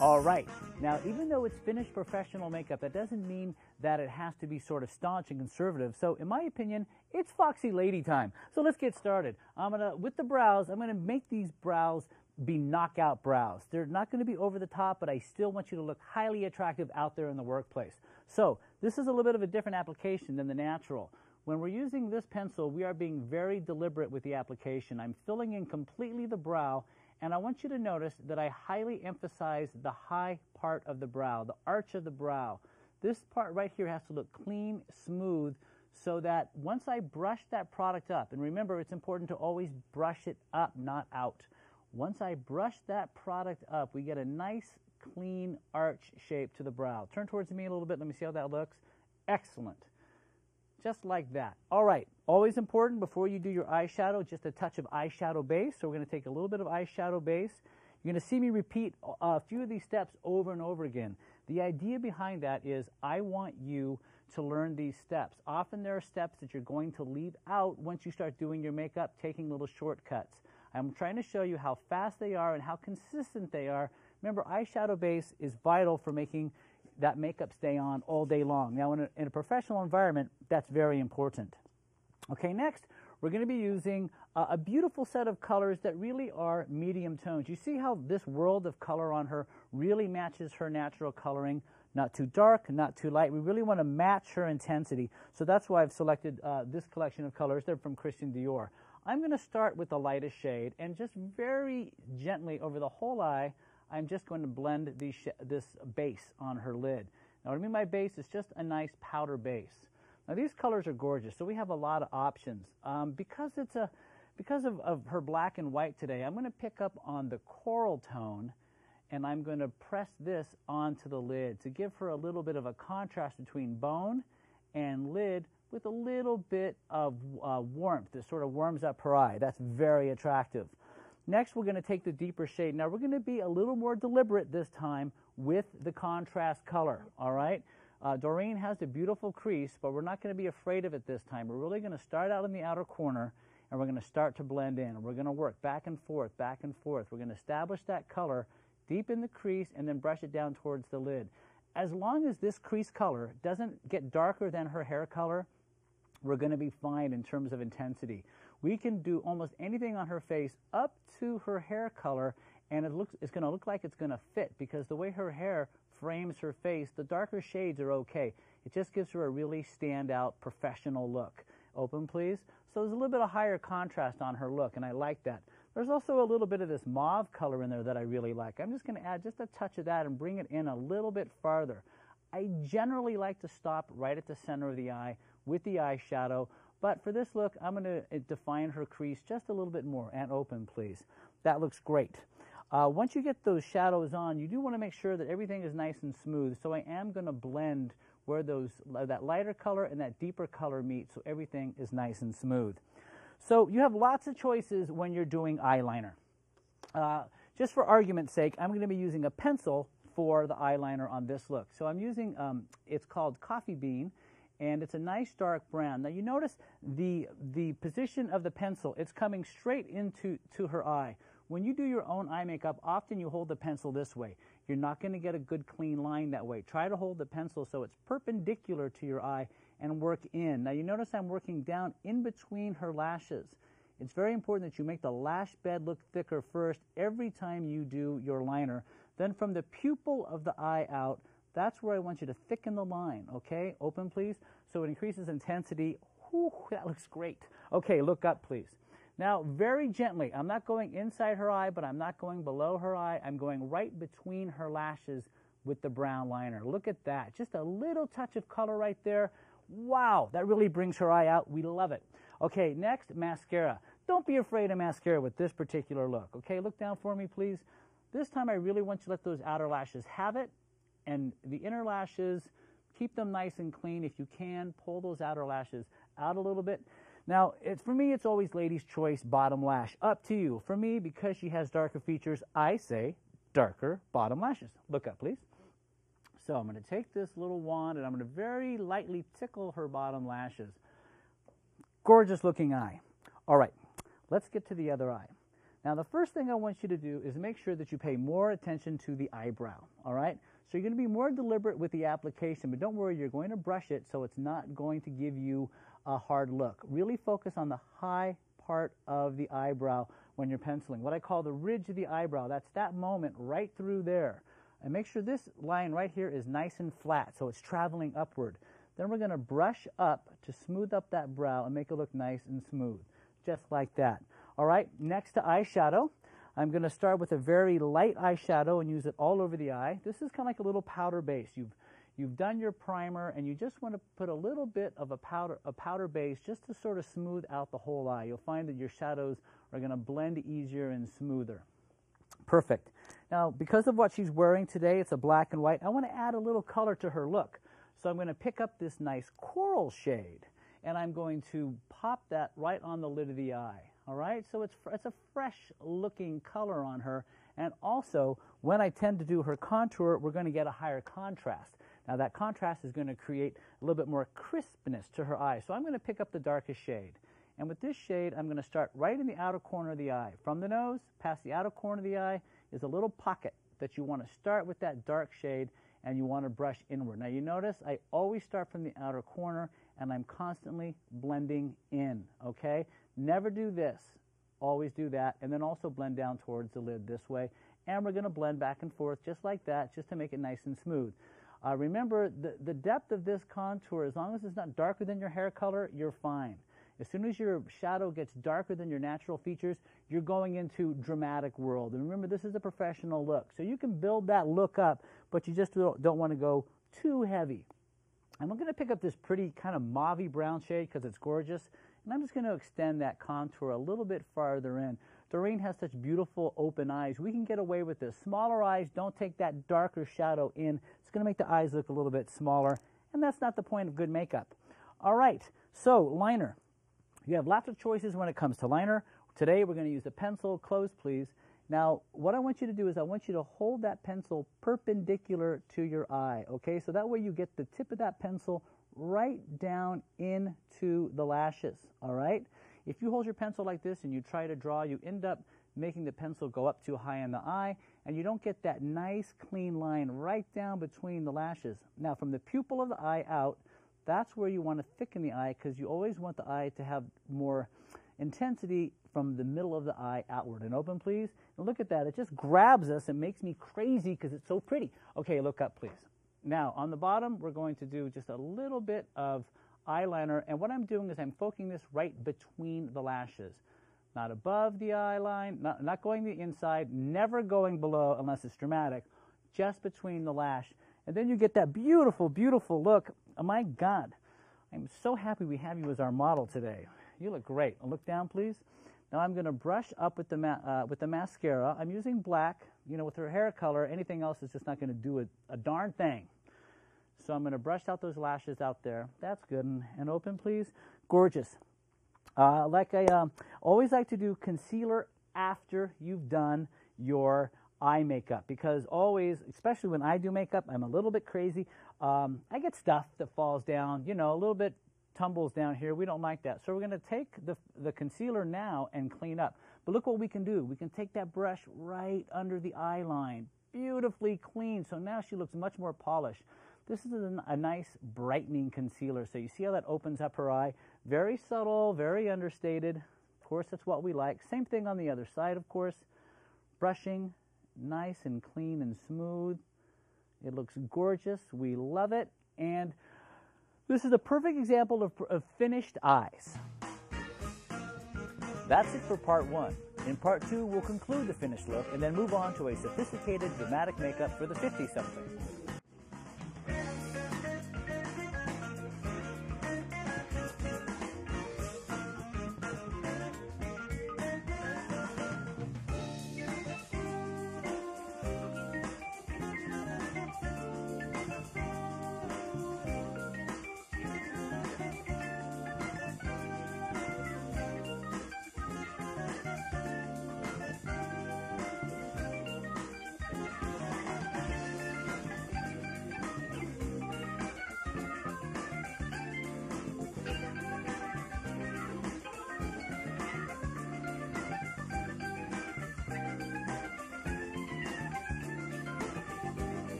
All right. Now, even though it's finished professional makeup, that doesn't mean that it has to be sort of staunch and conservative. So, in my opinion, it's foxy lady time. So let's get started. With the brows, I'm gonna make these brows be knockout brows. They're not gonna be over the top, but I still want you to look highly attractive out there in the workplace. So, this is a little bit of a different application than the natural. When we're using this pencil, we are being very deliberate with the application. I'm filling in completely the brow, and I want you to notice that I highly emphasize the high part of the brow, the arch of the brow. This part right here has to look clean, smooth, so that once I brush that product up, and remember it's important to always brush it up, not out. Once I brush that product up, we get a nice, clean arch shape to the brow. Turn towards me a little bit. Let me see how that looks. Excellent. Just like that. All right. Always important before you do your eyeshadow, just a touch of eyeshadow base. So we're going to take a little bit of eyeshadow base. You're going to see me repeat a few of these steps over and over again. The idea behind that is I want you to learn these steps. Often there are steps that you're going to leave out once you start doing your makeup, taking little shortcuts. I'm trying to show you how fast they are and how consistent they are. Remember, eyeshadow base is vital for making that makeup stay on all day long. Now, in a professional environment, that's very important. Okay, next, we're going to be using a beautiful set of colors that really are medium tones. You see how this world of color on her really matches her natural coloring? Not too dark, not too light. We really want to match her intensity. So that's why I've selected this collection of colors. They're from Christian Dior. I'm going to start with the lightest shade, and just very gently over the whole eye, I'm just going to blend this base on her lid. Now, what I mean by base is just a nice powder base. Now, these colors are gorgeous, so we have a lot of options. Because of her black and white today, I'm going to pick up on the coral tone, and I'm going to press this onto the lid to give her a little bit of a contrast between bone and lid with a little bit of warmth that sort of warms up her eye. That's very attractive. Next, we're going to take the deeper shade. Now, we're going to be a little more deliberate this time with the contrast color, all right? Doreen has a beautiful crease, but we're not going to be afraid of it this time. We're really going to start out in the outer corner, and we're going to start to blend in. We're going to work back and forth, back and forth. We're going to establish that color deep in the crease and then brush it down towards the lid. As long as this crease color doesn't get darker than her hair color, we're going to be fine in terms of intensity. We can do almost anything on her face up to her hair color, and it's going to look like it's going to fit because the way her hair frames her face, the darker shades are okay. It just gives her a really standout professional look. Open, please. So there's a little bit of higher contrast on her look, and I like that. There's also a little bit of this mauve color in there that I really like. I'm just going to add just a touch of that and bring it in a little bit farther. I generally like to stop right at the center of the eye with the eyeshadow, but for this look, I'm going to define her crease just a little bit more. And open, please. That looks great. Once you get those shadows on, you do want to make sure that everything is nice and smooth. So I am going to blend where that lighter color and that deeper color meet, so everything is nice and smooth. So you have lots of choices when you're doing eyeliner. Just for argument's sake, I'm going to be using a pencil for the eyeliner on this look. So I'm using, it's called Coffee Bean, and it's a nice dark brown. Now you notice the position of the pencil, it's coming straight into her eye. When you do your own eye makeup, often you hold the pencil this way. You're not going to get a good clean line that way. Try to hold the pencil so it's perpendicular to your eye and work in. Now you notice I'm working down in between her lashes. It's very important that you make the lash bed look thicker first every time you do your liner. Then from the pupil of the eye out, that's where I want you to thicken the line, okay? Open, please. So it increases intensity. Whew, that looks great. Okay, look up, please. Now, very gently, I'm not going inside her eye, but I'm not going below her eye. I'm going right between her lashes with the brown liner. Look at that. Just a little touch of color right there. Wow, that really brings her eye out. We love it. Okay, next, mascara. Don't be afraid of mascara with this particular look. Okay, look down for me, please. This time I really want you to let those outer lashes have it, and the inner lashes, keep them nice and clean. If you can, pull those outer lashes out a little bit. Now, for me, it's always lady's choice bottom lash. Up to you. For me, because she has darker features, I say darker bottom lashes. Look up, please. So I'm going to take this little wand, and I'm going to very lightly tickle her bottom lashes. Gorgeous looking eye. All right, let's get to the other eye. Now, the first thing I want you to do is make sure that you pay more attention to the eyebrow, all right? So you're going to be more deliberate with the application, but don't worry, you're going to brush it so it's not going to give you a hard look. Really focus on the high part of the eyebrow when you're penciling, what I call the ridge of the eyebrow. That's that moment right through there. And make sure this line right here is nice and flat, so it's traveling upward. Then we're going to brush up to smooth up that brow and make it look nice and smooth, just like that. All right, next to eyeshadow, I'm going to start with a very light eyeshadow and use it all over the eye. This is kind of like a little powder base. You've done your primer and you just want to put a little bit of a powder base just to sort of smooth out the whole eye. You'll find that your shadows are going to blend easier and smoother. Perfect. Now, because of what she's wearing today, it's a black and white, I want to add a little color to her look. So I'm going to pick up this nice coral shade and I'm going to pop that right on the lid of the eye. All right, so it's a fresh looking color on her, and also when I tend to do her contour, we're going to get a higher contrast. Now that contrast is going to create a little bit more crispness to her eye, so I'm going to pick up the darkest shade. And with this shade, I'm going to start right in the outer corner of the eye. From the nose, past the outer corner of the eye, is a little pocket that you want to start with that dark shade, and you want to brush inward. Now you notice I always start from the outer corner, and I'm constantly blending in, okay? Never do this, always do that, and then also blend down towards the lid this way. And we're going to blend back and forth just like that, just to make it nice and smooth. Remember, the depth of this contour, as long as it's not darker than your hair color, you're fine. As soon as your shadow gets darker than your natural features, you're going into dramatic world. And remember, this is a professional look. So you can build that look up, but you just don't want to go too heavy. I'm going to pick up this pretty kind of mauve-y brown shade because it's gorgeous. And I'm just going to extend that contour a little bit farther in. Doreen has such beautiful open eyes. We can get away with this. Smaller eyes, don't take that darker shadow in. It's going to make the eyes look a little bit smaller, and that's not the point of good makeup. All right, so liner. You have lots of choices when it comes to liner. Today we're going to use a pencil. Close, please. Now, what I want you to do is I want you to hold that pencil perpendicular to your eye, okay? So that way you get the tip of that pencil right down into the lashes, all right? If you hold your pencil like this and you try to draw, you end up making the pencil go up too high in the eye, and you don't get that nice clean line right down between the lashes. Now, from the pupil of the eye out, that's where you want to thicken the eye because you always want the eye to have more intensity from the middle of the eye outward. And open, please. And look at that. It just grabs us and makes me crazy because it's so pretty. Okay, look up, please. Now, on the bottom, we're going to do just a little bit of eyeliner, and what I'm doing is I'm focusing this right between the lashes. Not above the eye line, not going the inside, never going below unless it's dramatic, just between the lash. And then you get that beautiful, beautiful look. Oh my God, I'm so happy we have you as our model today. You look great. Look down, please. Now I'm going to brush up with the mascara. I'm using black. You know, with her hair color, anything else is just not going to do a darn thing. So I'm going to brush out those lashes out there. That's good. And open, please. Gorgeous. Like I always like to do concealer after you've done your eye makeup, because always, especially when I do makeup, I'm a little bit crazy. I get stuff that falls down, you know, a little bit tumbles down here. We don't like that. So we're going to take the concealer now and clean up. But look what we can do. We can take that brush right under the eye line, beautifully clean. So now she looks much more polished. This is a nice brightening concealer. So you see how that opens up her eye? Very subtle, very understated. Of course, that's what we like. Same thing on the other side, of course. Brushing, nice and clean and smooth. It looks gorgeous. We love it. And this is a perfect example of finished eyes. That's it for part one. In part two, we'll conclude the finished look and then move on to a sophisticated dramatic makeup for the 50-something.